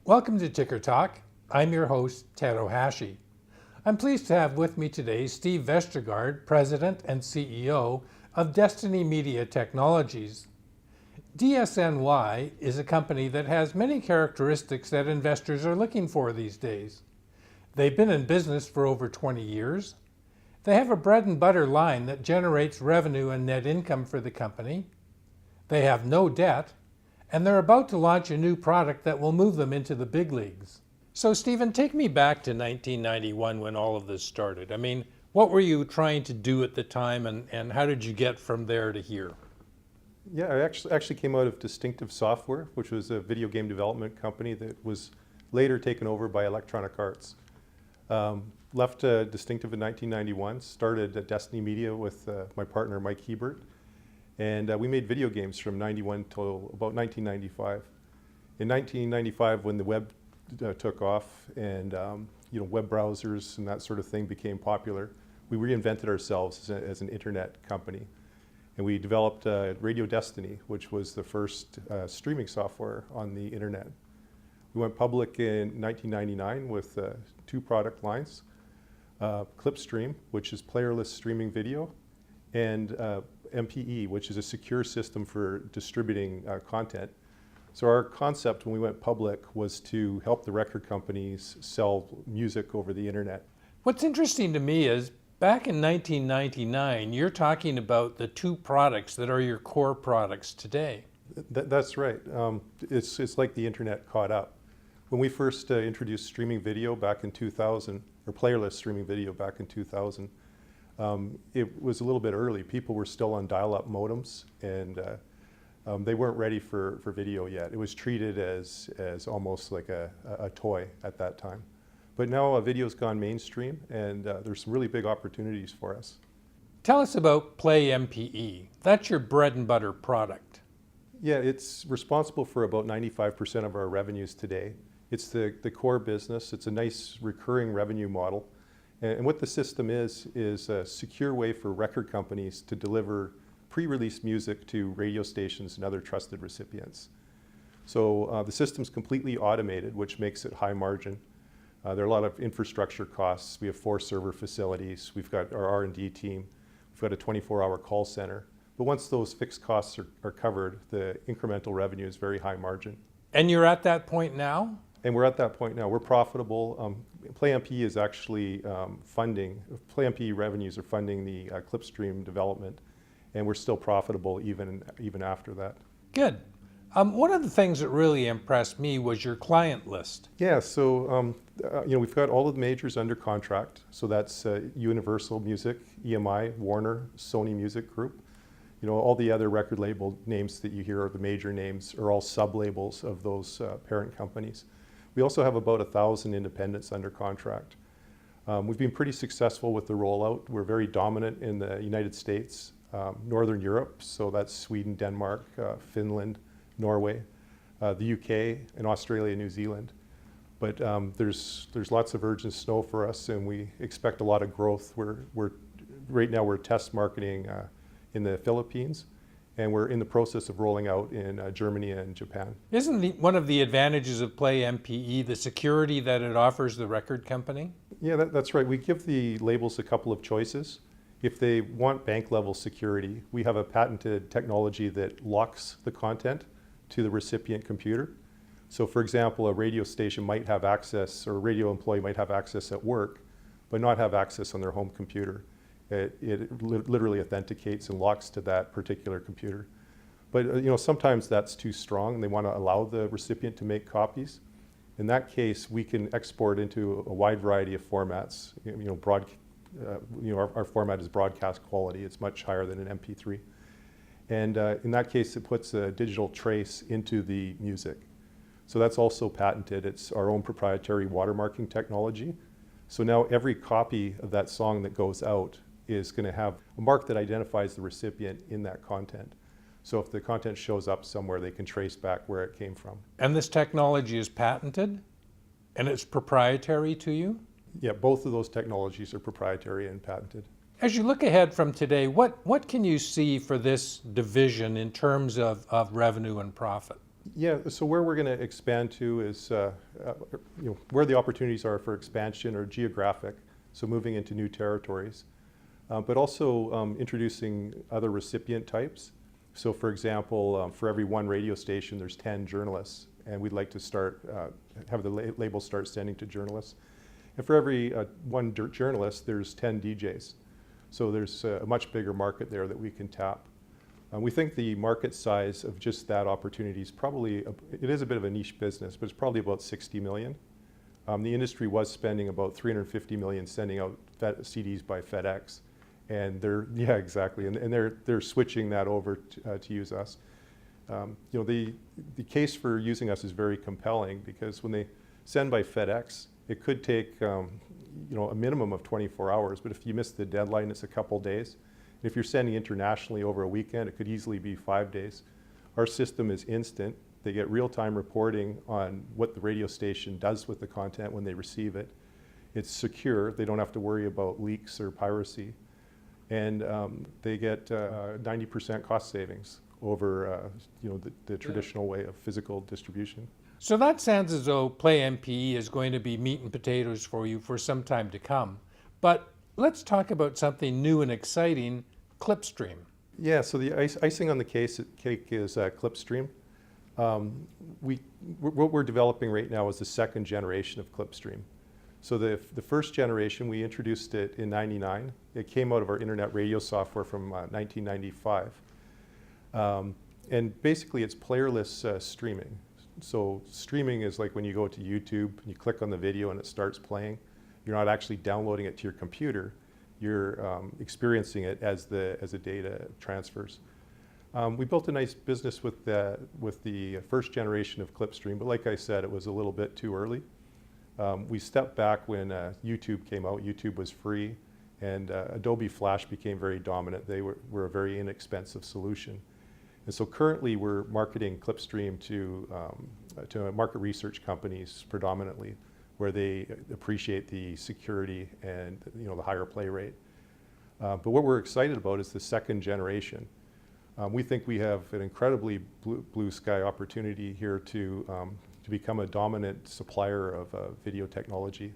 Welcome to Ticker Talk. I'm your host, Ted Ohashi. I'm pleased to have with me today Steve Vestergaard, President and CEO of Destiny Media Technologies. DSNY is a company that has many characteristics that investors are looking for these days. They've been in business for over 20 years. They have a bread and butter line that generates revenue and net income for the company. They have no debt, and they're about to launch a new product that will move them into the big leagues. So Stephen, take me back to 1991 when all of this started. I mean, what were you trying to do at the time, and how did you get from there to here? Yeah, I actually came out of Distinctive Software, which was a video game development company that was later taken over by Electronic Arts. Left Distinctive in 1991, started at Destiny Media with my partner Mike Hebert, and we made video games from 91 till about 1995. In 1995, when the web took off and web browsers and that sort of thing became popular, we reinvented ourselves as an internet company. And we developed Radio Destiny, which was the first streaming software on the internet. We went public in 1999 with two product lines, Clipstream, which is playerless streaming video, and MPE, which is a secure system for distributing content. So our concept when we went public was to help the record companies sell music over the internet. What's interesting to me is back in 1999, you're talking about the two products that are your core products today. That's right. It's like the internet caught up. When we first introduced streaming video back in 2000, or playerless streaming video back in 2000, it was a little bit early. People were still on dial-up modems, and they weren't ready for video yet. It was treated as almost like a toy at that time. But now video's gone mainstream, and there's some really big opportunities for us. Tell us about Play MPE. That's your bread and butter product. Yeah, it's responsible for about 95% of our revenues today. It's the core business. It's a nice recurring revenue model. And what the system is a secure way for record companies to deliver pre-release music to radio stations and other trusted recipients. So the system's completely automated, which makes it high margin. There are a lot of infrastructure costs. We have 4 server facilities. We've got our R&D team. We've got a 24-hour call center. But once those fixed costs are covered, the incremental revenue is very high margin. And you're at that point now? And we're at that point now. We're profitable. PlayMPE is actually funding, PlayMPE revenues are funding the Clipstream development, and we're still profitable even after that. Good. One of the things that really impressed me was your client list. Yeah, so we've got all of the majors under contract. So that's Universal Music, EMI, Warner, Sony Music Group. All the other record label names that you hear are the major names, are all sub-labels of those parent companies. We also have about 1,000 independents under contract. We've been pretty successful with the rollout. We're very dominant in the United States, Northern Europe, so that's Sweden, Denmark, Finland, Norway, the UK, and Australia, New Zealand. But there's lots of virgin snow for us, and we expect a lot of growth. Right now we're test marketing in the Philippines, and we're in the process of rolling out in Germany and Japan. Isn't one of the advantages of Play MPE the security that it offers the record company? Yeah, that's right. We give the labels a couple of choices. If they want bank level security, we have a patented technology that locks the content to the recipient computer. So for example, a radio station might have access, or a radio employee might have access at work, but not have access on their home computer. It literally authenticates and locks to that particular computer. But sometimes that's too strong, and they want to allow the recipient to make copies. In that case, we can export into a wide variety of formats. Our format is broadcast quality. It's much higher than an MP3. And in that case, it puts a digital trace into the music. So that's also patented. It's our own proprietary watermarking technology. So now every copy of that song that goes out is going to have a mark that identifies the recipient in that content. So if the content shows up somewhere, they can trace back where it came from. And this technology is patented? And it's proprietary to you? Yeah, both of those technologies are proprietary and patented. As you look ahead from today, what can you see for this division in terms of revenue and profit? Yeah, so where we're going to expand to is where the opportunities are for expansion are geographic, so moving into new territories, but also introducing other recipient types. So for example, for every one radio station, there's 10 journalists, and we'd like to start, have the label start sending to journalists. And for every one journalist, there's 10 DJs. So there's a much bigger market there that we can tap. We think the market size of just that opportunity is probably, it is a bit of a niche business, but it's probably about 60 million. The industry was spending about 350 million sending out CDs by FedEx. And they're, yeah, exactly, and they're switching that over to use us. The case for using us is very compelling because when they send by FedEx, it could take a minimum of 24 hours, but if you miss the deadline, it's a couple days. If you're sending internationally over a weekend, it could easily be 5 days. Our system is instant. They get real-time reporting on what the radio station does with the content when they receive it. It's secure. They don't have to worry about leaks or piracy. And they get 90% cost savings over the traditional way of physical distribution. So that sounds as though Play MPE is going to be meat and potatoes for you for some time to come. But let's talk about something new and exciting, Clipstream. Yeah, so the icing on the cake is Clipstream. What we're developing right now is the second generation of Clipstream. So the first generation, we introduced it in '99. It came out of our internet radio software from 1995. And basically it's playerless streaming. So streaming is like when you go to YouTube, and you click on the video and it starts playing. You're not actually downloading it to your computer. You're experiencing it as the data transfers. We built a nice business with the first generation of Clipstream, but like I said, it was a little bit too early. We stepped back when YouTube came out. YouTube was free, and Adobe Flash became very dominant. They were a very inexpensive solution. And so currently we're marketing Clipstream to market research companies predominantly, where they appreciate the security and the higher play rate. But what we're excited about is the second generation. We think we have an incredibly blue sky opportunity here to become a dominant supplier of video technology.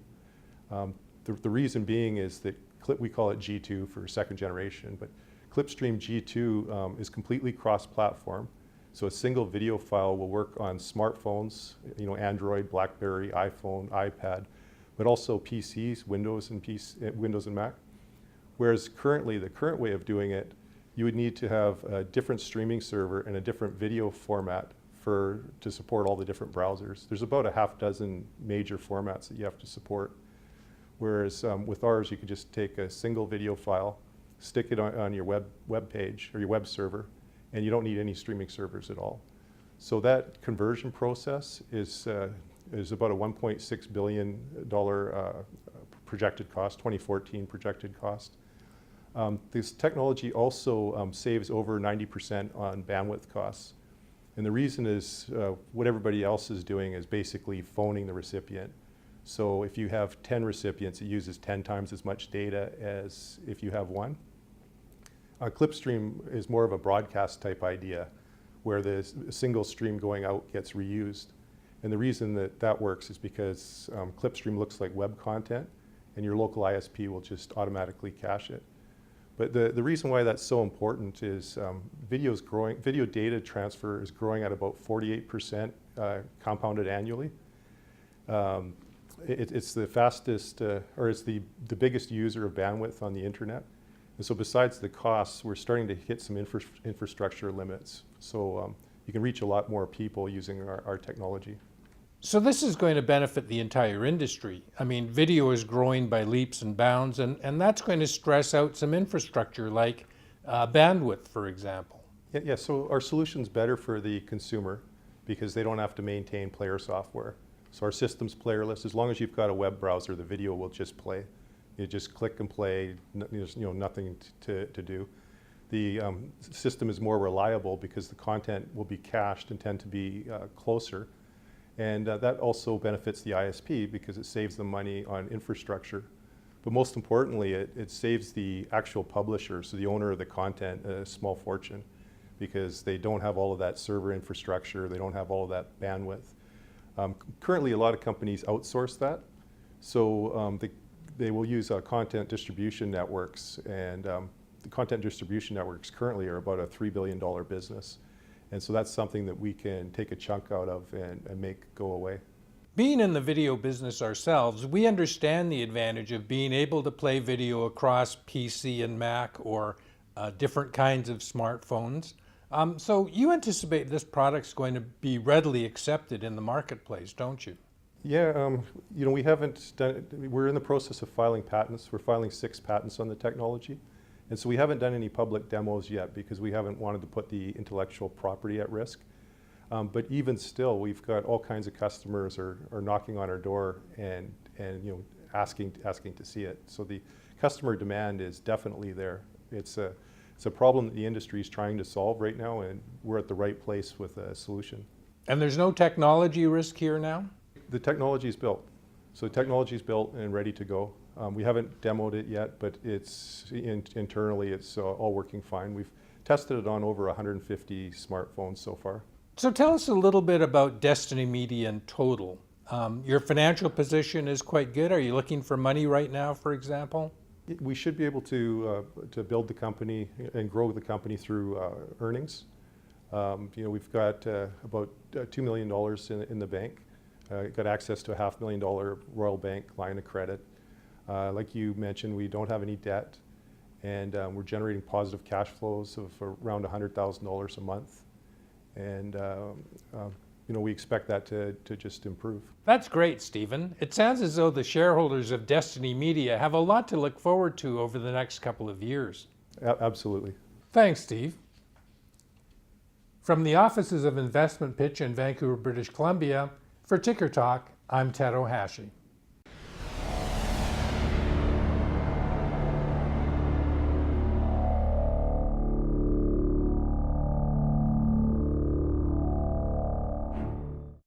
The reason being is that we call it G2 for second generation, but Clipstream G2 is completely cross-platform. So a single video file will work on smartphones, Android, BlackBerry, iPhone, iPad, but also PCs, Windows and Mac. Whereas currently, the current way of doing it, you would need to have a different streaming server and a different video format to support all the different browsers. There's about a half dozen major formats that you have to support. Whereas with ours, you could just take a single video file, stick it on your web page or your web server, and you don't need any streaming servers at all. So that conversion process is about a $1.6 billion projected cost, 2014 projected cost. This technology also saves over 90% on bandwidth costs. And the reason is what everybody else is doing is basically phoning the recipient. So if you have 10 recipients, it uses 10 times as much data as if you have one. Clipstream is more of a broadcast type idea where the single stream going out gets reused. And the reason that works is because Clipstream looks like web content and your local ISP will just automatically cache it. But the reason why that's so important is video data transfer is growing at about 48% compounded annually. It's the fastest, or it's the biggest user of bandwidth on the internet. And so besides the costs, we're starting to hit some infrastructure limits. So you can reach a lot more people using our technology. So this is going to benefit the entire industry. I mean, video is growing by leaps and bounds, and that's going to stress out some infrastructure like bandwidth, for example. Yeah, so our solution's better for the consumer because they don't have to maintain player software. So our system's playerless. As long as you've got a web browser, the video will just play. You just click and play, there's nothing to do. The system is more reliable because the content will be cached and tend to be closer. And that also benefits the ISP because it saves them money on infrastructure. But most importantly, it saves the actual publisher, so the owner of the content, a small fortune. because they don't have all of that server infrastructure, they don't have all of that bandwidth. Currently, a lot of companies outsource that, so they will use content distribution networks, and the content distribution networks currently are about a $3 billion business. And so that's something that we can take a chunk out of and make go away. Being in the video business ourselves, we understand the advantage of being able to play video across PC and Mac or different kinds of smartphones. So you anticipate this product's going to be readily accepted in the marketplace, don't you? Yeah, you know, we haven't done it. We're in the process of filing patents. We're filing 6 patents on the technology. And so we haven't done any public demos yet because we haven't wanted to put the intellectual property at risk. But even still, we've got all kinds of customers are knocking on our door and you know, asking to see it. So the customer demand is definitely there. It's a problem that the industry is trying to solve right now, and we're at the right place with a solution. And there's no technology risk here now? The technology is built. So the technology is built and ready to go. We haven't demoed it yet, but it's internally it's all working fine. We've tested it on over 150 smartphones so far. So tell us a little bit about Destiny Media in total. Your financial position is quite good. Are you looking for money right now, for example? We should be able to build the company and grow the company through earnings. You know, we've got about $2 million in the bank. Got access to a $500,000 Royal Bank line of credit. Like you mentioned, we don't have any debt, and we're generating positive cash flows of around $100,000 a month. And you know, we expect that to just improve. That's great, Stephen. It sounds as though the shareholders of Destiny Media have a lot to look forward to over the next couple of years. Absolutely. Thanks, Steve. From the offices of InvestmentPitch in Vancouver, British Columbia, for Ticker Talk, I'm Ted Ohashi.